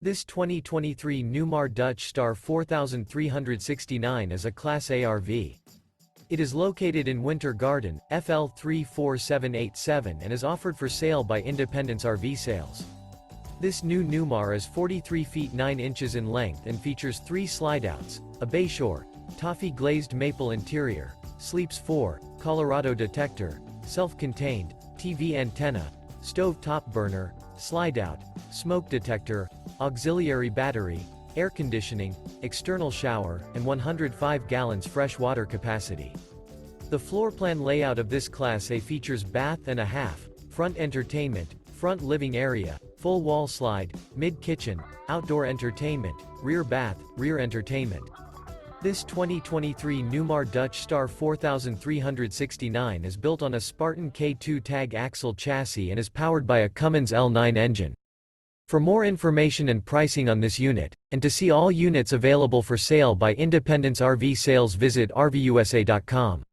This 2023 Newmar Dutch Star 4369 is a Class A RV. It is located in Winter Garden, FL 34787 and is offered for sale by Independence RV Sales. This new Newmar is 43 feet 9 inches in length and features 3 slideouts, a Bayshore, Toffee Glazed Maple interior, sleeps 4, Colorado Detector, self-contained, TV antenna, stove top burner, slideout, smoke detector, auxiliary battery, air conditioning, external shower, and 105 gallons fresh water capacity. The floor plan layout of this Class A features bath and a half, front entertainment, front living area, full wall slide, mid-kitchen, outdoor entertainment, rear bath, rear entertainment. This 2023 Newmar Dutch Star 4369 is built on a Spartan K2 Tag Axle chassis and is powered by a Cummins L9 engine. For more information and pricing on this unit, and to see all units available for sale by Independence RV Sales, visit RVUSA.com.